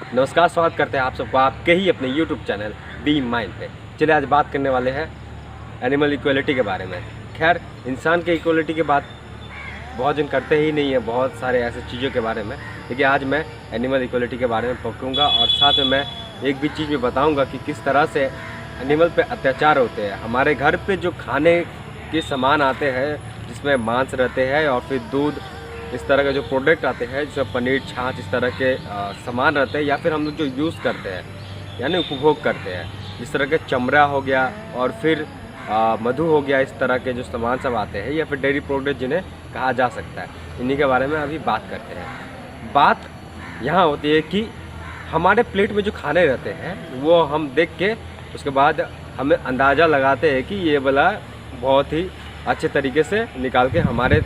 नमस्कार, स्वागत करते हैं आप सबको आपके ही अपने YouTube चैनल बी माइंड पे। चलिए आज बात करने वाले हैं एनिमल इक्वलिटी के बारे में। खैर, इंसान के इक्वलिटी की बात बहुत जन करते ही नहीं है, बहुत सारे ऐसे चीज़ों के बारे में, लेकिन आज मैं एनिमल इक्वलिटी के बारे में पकड़ूँगा और साथ में मैं एक भी चीज़ भी बताऊँगा कि किस तरह से एनिमल पे अत्याचार होते हैं। हमारे घर पे जो खाने के सामान आते हैं जिसमें मांस रहते हैं और फिर दूध, इस तरह के जो प्रोडक्ट आते हैं जिसमें पनीर, छाछ, इस तरह के सामान रहते हैं या फिर हम लोग जो यूज़ करते हैं यानी उपभोग करते हैं, जिस तरह के चमड़ा हो गया और फिर मधु हो गया, इस तरह के जो सामान सब आते हैं या फिर डेयरी प्रोडक्ट जिन्हें कहा जा सकता है, इन्हीं के बारे में अभी बात करते हैं। बात यहाँ होती है कि हमारे प्लेट में जो खाने रहते हैं वो हम देख के उसके बाद हमें अंदाज़ा लगाते हैं कि ये वाला बहुत ही अच्छे तरीके से निकाल के हमारे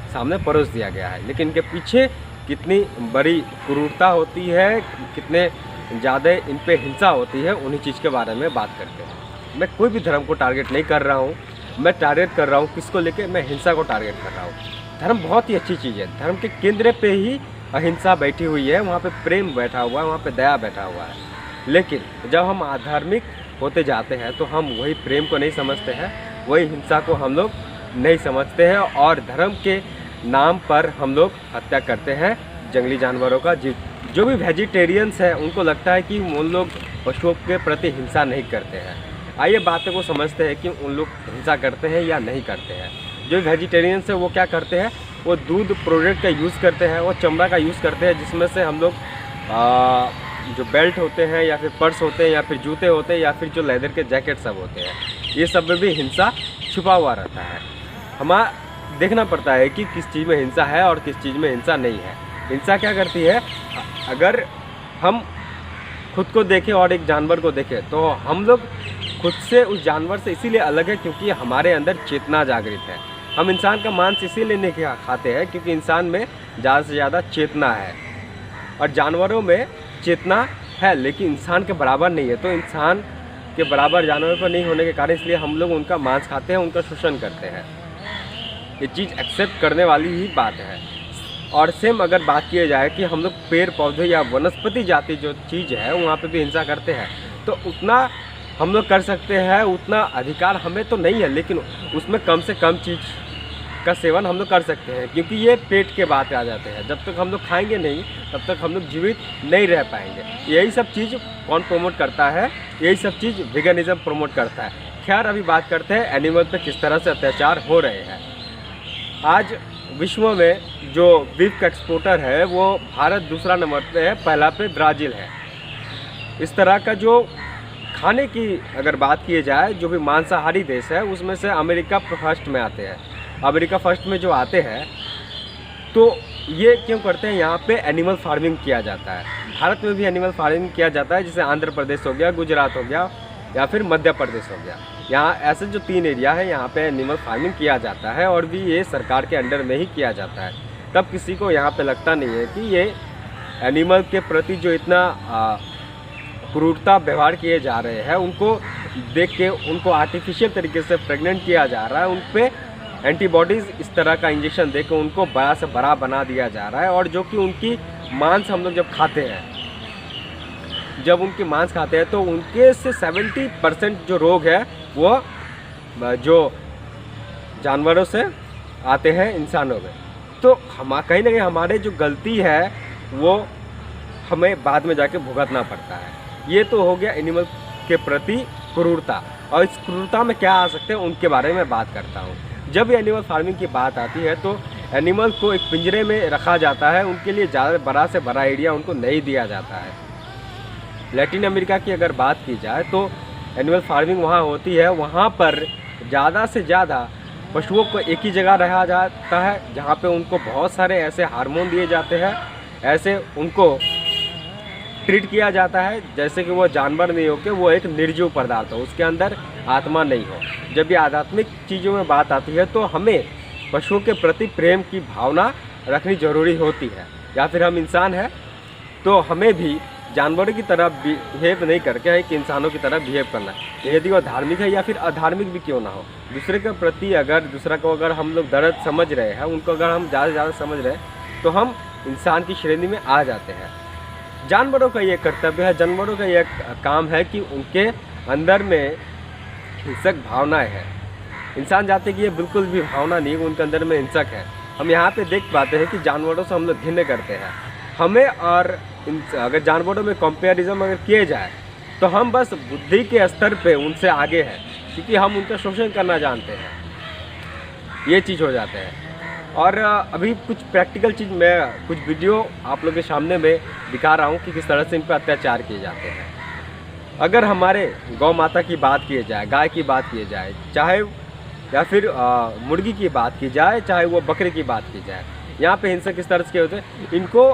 सामने परोस दिया गया है, लेकिन इनके पीछे कितनी बड़ी क्रूरता होती है, कितने ज़्यादा इन पे हिंसा होती है, उन्हीं चीज़ के बारे में बात करते हैं। मैं कोई भी धर्म को टारगेट नहीं कर रहा हूँ, मैं टारगेट कर रहा हूँ किसको लेके, मैं हिंसा को टारगेट कर रहा हूँ। धर्म बहुत ही अच्छी चीज़ है, धर्म के केंद्र पे ही अहिंसा बैठी हुई है, वहाँ पे प्रेम बैठा हुआ है, वहाँ पे दया बैठा हुआ है। लेकिन जब हम आधार्मिक होते जाते हैं तो हम वही प्रेम को नहीं समझते हैं, वही हिंसा को हम लोग नहीं समझते हैं और धर्म के नाम पर हम लोग हत्या करते हैं जंगली जानवरों का। जो भी वेजिटेरियंस हैं उनको लगता है कि उन लोग पशुओं के प्रति हिंसा नहीं करते हैं। आइए बातें को समझते हैं कि उन लोग हिंसा करते हैं या नहीं करते हैं। जो वेजिटेरियंस है वो क्या करते हैं, वो दूध प्रोडक्ट का यूज़ करते हैं, वो चमड़ा का यूज़ करते हैं, जिसमें से हम लोग जो बेल्ट होते हैं या फिर पर्स होते हैं या फिर जूते होते हैं या फिर जो लेदर के जैकेट सब होते हैं, ये सब में भी हिंसा छुपा हुआ रहता है। हमारा देखना पड़ता है कि किस चीज़ में हिंसा है और किस चीज़ में हिंसा नहीं है। हिंसा क्या करती है, अगर हम खुद को देखें और एक जानवर को देखें तो हम लोग खुद से उस जानवर से इसीलिए अलग है क्योंकि हमारे अंदर चेतना जागृत है। हम इंसान का मांस इसीलिए नहीं खाते हैं क्योंकि इंसान में ज़्यादा से ज़्यादा चेतना है और जानवरों में चेतना है लेकिन इंसान के बराबर नहीं है। तो इंसान के बराबर जानवरों पर नहीं होने के कारण इसलिए हम लोग उनका मांस खाते हैं, उनका शोषण करते हैं। ये चीज़ एक्सेप्ट करने वाली ही बात है। और सेम अगर बात किया जाए कि हम लोग पेड़ पौधे या वनस्पति जाति जो चीज़ है वहाँ पे भी हिंसा करते हैं, तो उतना हम लोग कर सकते हैं, उतना अधिकार हमें तो नहीं है, लेकिन उसमें कम से कम चीज़ का सेवन हम लोग कर सकते हैं क्योंकि ये पेट के बात आ जाते हैं। जब तक हम लोग खाएंगे नहीं तब तक हम लोग जीवित नहीं रह पाएंगे। यही सब चीज़ कौन प्रमोट करता है, यही सब चीज़ वेगनिज़्म प्रमोट करता है। खैर, अभी बात करते हैं एनिमल पे किस तरह से अत्याचार हो रहे हैं। आज विश्व में जो बीफ का एक्सपोर्टर है वो भारत दूसरा नंबर पे है, पहला पे ब्राज़ील है। इस तरह का जो खाने की अगर बात की जाए, जो भी मांसाहारी देश है उसमें से अमेरिका फर्स्ट में आते हैं। अमेरिका फर्स्ट में जो आते हैं तो ये क्यों करते हैं, यहाँ पे एनिमल फार्मिंग किया जाता है। भारत में भी एनिमल फार्मिंग किया जाता है, जैसे आंध्र प्रदेश हो गया, गुजरात हो गया या फिर मध्य प्रदेश हो गया। यहाँ ऐसे जो 3 एरिया है यहाँ पे एनिमल फार्मिंग किया जाता है और भी ये सरकार के अंडर में ही किया जाता है। तब किसी को यहाँ पे लगता नहीं है कि ये एनिमल के प्रति जो इतना क्रूरता व्यवहार किए जा रहे हैं, उनको देख के उनको आर्टिफिशियल तरीके से प्रेग्नेंट किया जा रहा है, उन पर एंटीबॉडीज़ इस तरह का इंजेक्शन दे के उनको बड़ा से बड़ा बना दिया जा रहा है। और जो कि उनकी मांस हम लोग जब खाते हैं, जब उनकी मांस खाते हैं तो उनके से 70% जो रोग है वो जो जानवरों से आते हैं इंसानों में। तो हम कहीं ना कहीं हमारे जो गलती है वो हमें बाद में जाके भुगतना पड़ता है। ये तो हो गया एनिमल के प्रति क्रूरता, और इस क्रूरता में क्या आ सकते हैं उनके बारे में बात करता हूँ। जब भी एनिमल फार्मिंग की बात आती है तो एनिमल को एक पिंजरे में रखा जाता है, उनके लिए ज़्यादा बड़ा से बड़ा एरिया उनको नहीं दिया जाता है। लैटिन अमेरिका की अगर बात की जाए तो एनिमल फार्मिंग वहाँ होती है, वहाँ पर ज़्यादा से ज़्यादा पशुओं को एक ही जगह रखा जाता है जहाँ पे उनको बहुत सारे ऐसे हार्मोन दिए जाते हैं, ऐसे उनको ट्रीट किया जाता है जैसे कि वो जानवर नहीं हो के वो एक निर्जीव पदार्थ हो, उसके अंदर आत्मा नहीं हो। जब भी आध्यात्मिक चीज़ों में बात आती है तो हमें पशुओं के प्रति प्रेम की भावना रखनी ज़रूरी होती है। या फिर हम इंसान हैं तो हमें भी जानवरों की तरह बिहेव नहीं करके है कि इंसानों की तरह बिहेव करना है। यदि वो धार्मिक है या फिर अधार्मिक भी क्यों ना हो, दूसरे के प्रति अगर दूसरा को अगर हम लोग दर्द समझ रहे हैं, उनको अगर हम ज़्यादा से ज़्यादा समझ रहे हैं तो हम इंसान की श्रेणी में आ जाते हैं। जानवरों का ये कर्तव्य है, जानवरों का ये काम है कि उनके अंदर में हिंसक भावनाएं हैं। इंसान जाते कि ये बिल्कुल भी भावना नहीं, उनके अंदर में हिंसक है। हम यहाँ पे देख पाते हैं कि जानवरों से हम लोग घिन्न करते हैं। हमें और अगर जानवरों में कंपेरिजन अगर किए जाए तो हम बस बुद्धि के स्तर पे उनसे आगे हैं, क्योंकि हम उनका शोषण करना जानते हैं। ये चीज़ हो जाते हैं। और अभी कुछ प्रैक्टिकल चीज़ मैं कुछ वीडियो आप लोगों के सामने में दिखा रहा हूँ कि किस तरह से इन पर अत्याचार किए जाते हैं। अगर हमारे गौ माता की बात की जाए, गाय की बात की जाए, चाहे या फिर मुर्गी की बात की जाए, चाहे वो बकरे की बात की जाए, यहाँ पे हिंसक किस तरह से होते हैं, इनको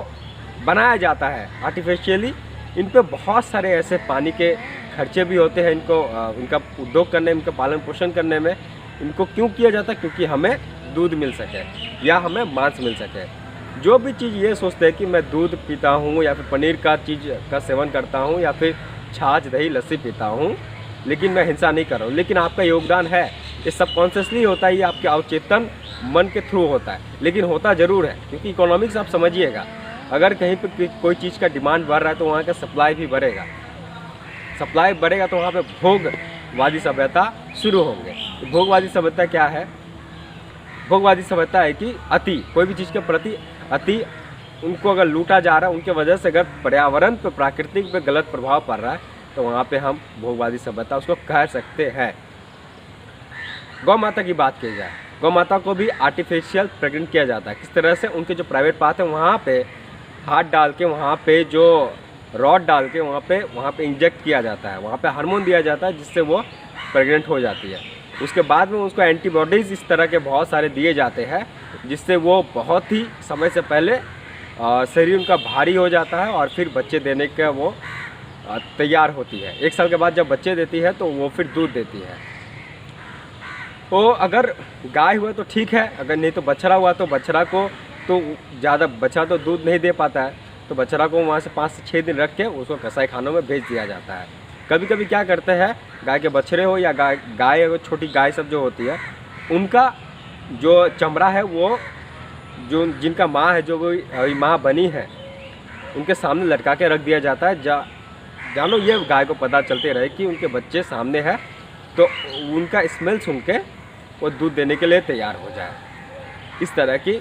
बनाया जाता है आर्टिफिशियली। इन पे बहुत सारे ऐसे पानी के खर्चे भी होते हैं। इनको इनका उद्योग करने में, इनका पालन पोषण करने में इनको क्यों किया जाता है? क्योंकि हमें दूध मिल सके या हमें मांस मिल सके। जो भी चीज़ ये सोचते हैं कि मैं दूध पीता हूँ या फिर पनीर का चीज़ का सेवन करता हूँ या फिर छाछ दही लस्सी पीता हूँ, लेकिन मैं हिंसा नहीं कर रहा हूँ, लेकिन आपका योगदान है। ये सबकॉन्शियसली होता है, ये आपके अवचेतन मन के थ्रू होता है, लेकिन होता ज़रूर है। क्योंकि इकोनॉमिक्स आप समझिएगा, अगर कहीं पर कोई चीज़ का डिमांड बढ़ रहा है तो वहाँ का सप्लाई भी बढ़ेगा। सप्लाई बढ़ेगा तो वहाँ पे भोगवादी सभ्यता शुरू होंगे। तो भोगवादी सभ्यता क्या है? भोगवादी सभ्यता है कि अति, कोई भी चीज़ के प्रति अति, उनको अगर लूटा जा रहा है, उनके वजह से अगर पर्यावरण पर, प्राकृतिक पे गलत प्रभाव पड़ रहा है, तो वहाँ पे हम भोगवादी सभ्यता उसको कह सकते हैं। गौ माता की बात की जाए, गौ माता को भी आर्टिफिशियल प्रेग्नेंट किया जाता है। किस तरह से? उनके जो प्राइवेट पार्ट है वहाँ पे हाथ डाल के, वहाँ पे जो रॉड डाल के वहाँ पे इंजेक्ट किया जाता है, वहाँ पे हार्मोन दिया जाता है, जिससे वो प्रेग्नेंट हो जाती है। उसके बाद में उसको एंटीबॉडीज़ इस तरह के बहुत सारे दिए जाते हैं, जिससे वो बहुत ही समय से पहले शरीर उनका भारी हो जाता है और फिर बच्चे देने का वो तैयार होती है। 1 साल के बाद जब बच्चे देती है तो वो फिर दूध देती है। तो अगर गाय हुआ तो ठीक है, अगर नहीं तो बछड़ा हुआ तो बछड़ा को तो ज़्यादा, बछड़ा तो दूध नहीं दे पाता है, तो बछड़ा को वहाँ से 5 से 6 दिन रख के उसको कसाई खानों में भेज दिया जाता है। कभी कभी क्या करते हैं, गाय के बछड़े हो या गाय छोटी गाय सब जो होती है, उनका जो चमड़ा है वो जो जिनका माँ है, जो वो माँ बनी है, उनके सामने लटका के रख दिया जाता है। जानो ये गाय को पता चलते रहे कि उनके बच्चे सामने हैं, तो उनका स्मेल सुन के वो दूध देने के लिए तैयार हो जाए। इस तरह की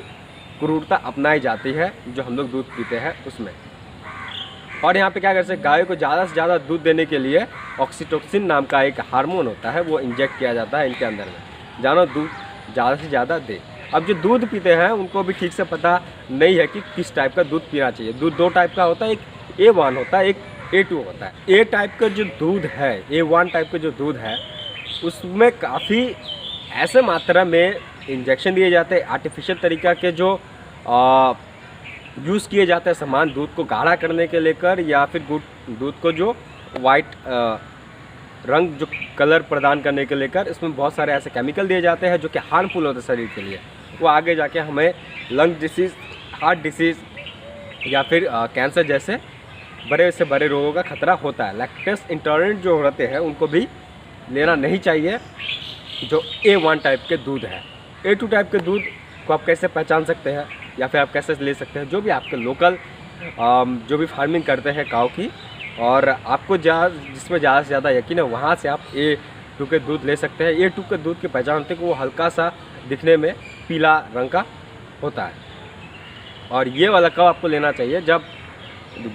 क्रूरता अपनाई जाती है जो हम लोग दूध पीते हैं उसमें। और यहाँ पे क्या कर सकते, गायों को ज़्यादा से ज़्यादा दूध देने के लिए ऑक्सीटोसिन नाम का एक हार्मोन होता है, वो इंजेक्ट किया जाता है इनके अंदर में, जानो दूध ज़्यादा से ज़्यादा दे। अब जो दूध पीते हैं उनको भी ठीक से पता नहीं है कि किस टाइप का दूध पीना चाहिए। दूध 2 टाइप का होता है, एक A1 होता है, एक A2 होता है। A टाइप का जो दूध है, A1 टाइप का जो दूध है, उसमें काफ़ी ऐसे मात्रा में इंजेक्शन दिए जाते हैं, आर्टिफिशियल तरीका के जो यूज़ किए जाते हैं सामान, दूध को गाढ़ा करने के लेकर या फिर दूध को जो वाइट रंग, जो कलर प्रदान करने के लेकर, इसमें बहुत सारे ऐसे केमिकल दिए जाते हैं जो कि हार्मफुल होते हैं शरीर के लिए। वो आगे जाके हमें लंग डिसीज़, हार्ट डिसीज़ या फिर कैंसर जैसे बड़े से बड़े रोगों का खतरा होता है। लैक्टोज इंटॉलरेंट जो होते हैं उनको भी लेना नहीं चाहिए, जो A1 टाइप के दूध है। A2 टाइप के दूध को आप कैसे पहचान सकते हैं या फिर आप कैसे ले सकते हैं? जो भी आपके लोकल जो भी फार्मिंग करते हैं काऊ की, और आपको जिसमें ज़्यादा से ज़्यादा यकीन है, वहाँ से आप A2 के दूध ले सकते हैं। A2 के दूध की पहचान होती है कि वो हल्का सा दिखने में पीला रंग का होता है। और ये वाला काऊ आपको लेना चाहिए जब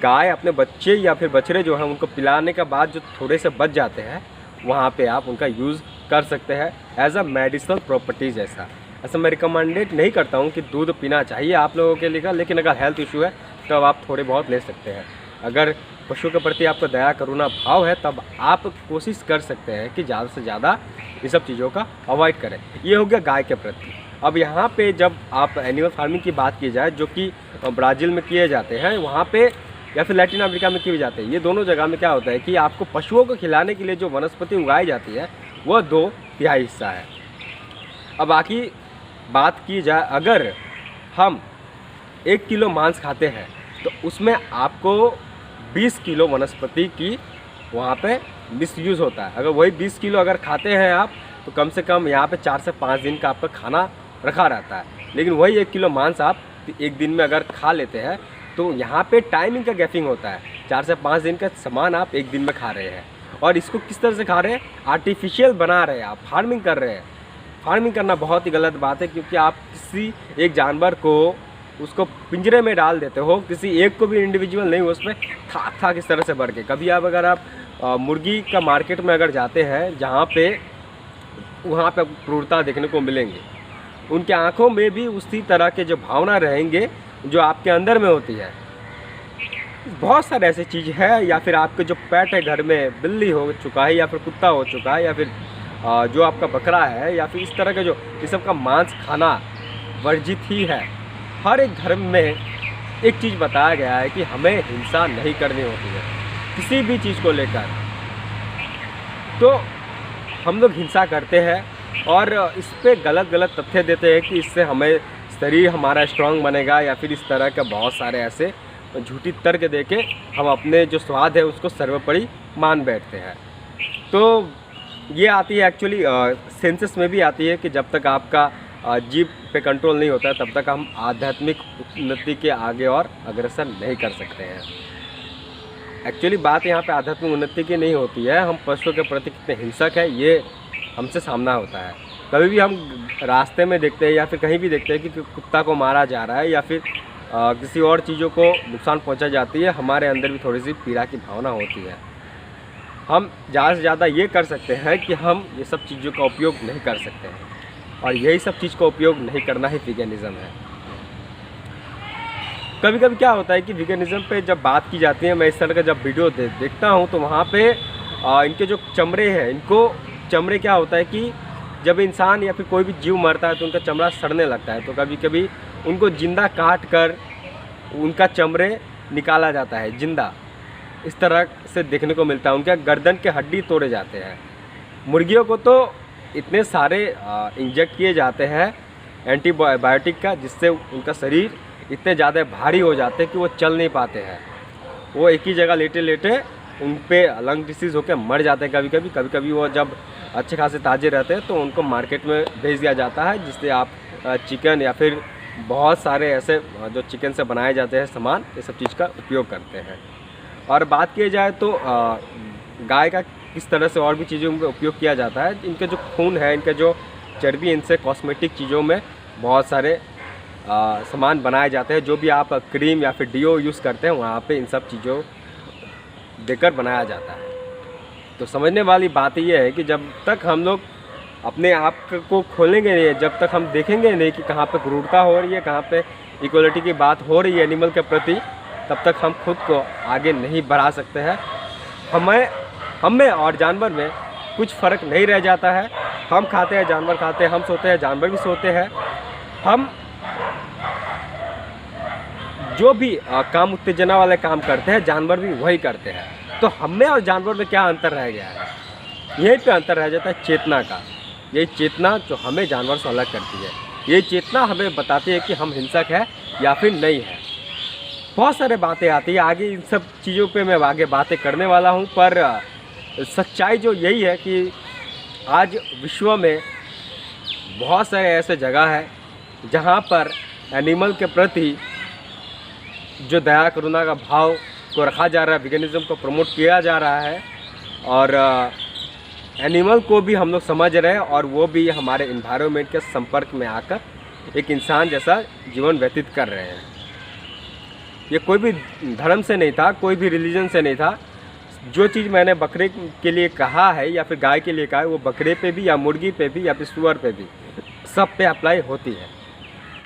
गाय अपने बच्चे या फिर बछड़े जो हैं उनको पिलाने के बाद जो थोड़े से बच जाते हैं, वहाँ पे आप उनका यूज़ कर सकते हैं एज अ मेडिसिनल प्रॉपर्टीज़। ऐसा मैं रिकमेंडेड नहीं करता हूँ कि दूध पीना चाहिए आप लोगों के लिए, लेकिन अगर हेल्थ इशू है तब आप थोड़े बहुत ले सकते हैं। अगर पशु के प्रति आपको दया करुणा भाव है तब आप कोशिश कर सकते हैं कि ज़्यादा से ज़्यादा ये सब चीज़ों का अवॉइड करें। ये हो गया गाय के प्रति। अब यहाँ पे जब आप एनिमल फार्मिंग की बात की जाए, जो कि ब्राज़ील में किए जाते हैं, वहाँ पे या फिर लैटिन अमेरिका में किए जाते हैं, ये दोनों जगह में क्या होता है कि आपको पशुओं को खिलाने के लिए जो वनस्पति उगाई जाती है वह 2/3 हिस्सा है। अब बाकी बात की जाए, अगर हम 1 किलो मांस खाते हैं तो उसमें आपको 20 किलो वनस्पति की वहाँ पे मिसयूज़ होता है। अगर वही 20 किलो अगर खाते हैं आप, तो कम से कम यहाँ पे 4 से 5 दिन का आपका खाना रखा रहता है। लेकिन वही 1 किलो मांस आप 1 दिन में अगर खा लेते हैं तो यहाँ पे टाइमिंग का गैपिंग होता है। 4 से 5 दिन का सामान आप एक दिन में खा रहे हैं, और इसको किस तरह से खा रहे हैं, आर्टिफिशियल बना रहे हैं, आप फार्मिंग कर रहे हैं। फार्मिंग करना बहुत ही गलत बात है, क्योंकि आप किसी एक जानवर को उसको पिंजरे में डाल देते हो, किसी एक को भी इंडिविजुअल नहीं, उसमें था किस तरह से बढ़ के। कभी आप अगर आप मुर्गी का मार्केट में अगर जाते हैं, जहाँ पे वहाँ पे क्रूरता देखने को मिलेंगे, उनके आँखों में भी उसी तरह के जो भावना रहेंगे जो आपके अंदर में होती है। बहुत सारे ऐसी चीज़ है, या फिर आपके जो पेट है घर में, बिल्ली हो चुका है या फिर कुत्ता हो चुका है, या फिर जो आपका बकरा है, या फिर इस तरह के जो इस सब का मांस खाना वर्जित ही है। हर एक धर्म में एक चीज़ बताया गया है कि हमें हिंसा नहीं करनी होती है किसी भी चीज़ को लेकर। तो हम लोग हिंसा करते हैं और इस पे गलत तथ्य देते हैं कि इससे हमें शरीर हमारा स्ट्रांग बनेगा, या फिर इस तरह के बहुत सारे ऐसे झूठी तर्क दे के हम अपने जो स्वाद है उसको सर्वोपरि मान बैठते हैं। तो ये आती है एक्चुअली सेंसस में भी आती है कि जब तक आपका जीभ पे कंट्रोल नहीं होता है, तब तक हम आध्यात्मिक उन्नति के आगे और अग्रसर नहीं कर सकते हैं। एक्चुअली बात यहाँ पे आध्यात्मिक उन्नति की नहीं होती है, हम पशुओं के प्रति कितने हिंसक है ये हमसे सामना होता है। कभी भी हम रास्ते में देखते हैं या फिर कहीं भी देखते हैं कि कुत्ता को मारा जा रहा है या फिर किसी और चीज़ों को नुकसान पहुँचा जाती है, हमारे अंदर भी थोड़ी सी पीड़ा की भावना होती है। हम ज़्यादा से ज़्यादा ये कर सकते हैं कि हम ये सब चीज़ों का उपयोग नहीं कर सकते हैं, और यही सब चीज़ का उपयोग नहीं करना ही वीगनिज़्म है। कभी कभी क्या होता है कि वीगनिज़्म पे जब बात की जाती है, मैं इस तरह का जब वीडियो देखता हूँ तो वहाँ पे इनके जो चमड़े हैं, इनको चमड़े क्या होता है कि जब इंसान या फिर कोई भी जीव मरता है तो उनका चमड़ा सड़ने लगता है, तो कभी कभी उनको जिंदा काट कर उनका चमड़े निकाला जाता है जिंदा, इस तरह से देखने को मिलता है। उनके गर्दन के हड्डी तोड़े जाते हैं। मुर्गियों को तो इतने सारे इंजेक्ट किए जाते हैं एंटीबायोटिक का, जिससे उनका शरीर इतने ज़्यादा भारी हो जाते हैं कि वो चल नहीं पाते हैं। वो एक ही जगह लेटे लेटे उन पे लंग डिसीज़ होकर मर जाते हैं। कभी कभी वो जब अच्छे खासे ताज़े रहते हैं तो उनको मार्केट में भेज दिया जाता है, जिससे आप चिकन या फिर बहुत सारे ऐसे जो चिकन से बनाए जाते हैं सामान, ये सब चीज़ का उपयोग करते हैं। और बात की जाए तो गाय का किस तरह से और भी चीज़ों में उपयोग किया जाता है। इनके जो खून है, इनके जो चर्बी, इनसे कॉस्मेटिक चीज़ों में बहुत सारे सामान बनाए जाते हैं। जो भी आप क्रीम या फिर डीओ यूज़ करते हैं, वहाँ पे इन सब चीज़ों देकर बनाया जाता है। तो समझने वाली बात ये है कि जब तक हम लोग अपने आप को खोलेंगे नहीं, जब तक हम देखेंगे नहीं कि कहाँ पे क्रूरता हो रही है, कहाँ पे इक्वलिटी की बात हो रही है एनिमल के प्रति, तब तक हम खुद को आगे नहीं बढ़ा सकते हैं। हमें और जानवर में कुछ फ़र्क नहीं रह जाता है। हम खाते हैं, जानवर खाते हैं, हम सोते हैं, जानवर भी सोते हैं। हम जो भी काम उत्तेजना वाले काम करते हैं, जानवर भी वही करते हैं। तो हमें और जानवर में क्या अंतर रह गया है? यहीं पे अंतर रह जाता है चेतना का। यही चेतना जो हमें जानवर से अलग करती है, ये चेतना हमें बताती है कि हम हिंसक है या फिर नहीं है। बहुत सारे बातें आती है, आगे इन सब चीज़ों पे मैं आगे बातें करने वाला हूँ, पर सच्चाई जो यही है कि आज विश्व में बहुत सारे ऐसे जगह है जहाँ पर एनिमल के प्रति जो दया करुणा का भाव को रखा जा रहा है, वीगनिज़्म को प्रमोट किया जा रहा है, और एनिमल को भी हम लोग समझ रहे हैं, और वो भी हमारे इन्वायरमेंट के संपर्क में आकर एक इंसान जैसा जीवन व्यतीत कर रहे हैं। ये कोई भी धर्म से नहीं था, कोई भी रिलीजन से नहीं था। जो चीज़ मैंने बकरे के लिए कहा है या फिर गाय के लिए कहा है, वो बकरे पे भी या मुर्गी पे भी या फिर सूअर पे भी, सब पे अप्लाई होती है।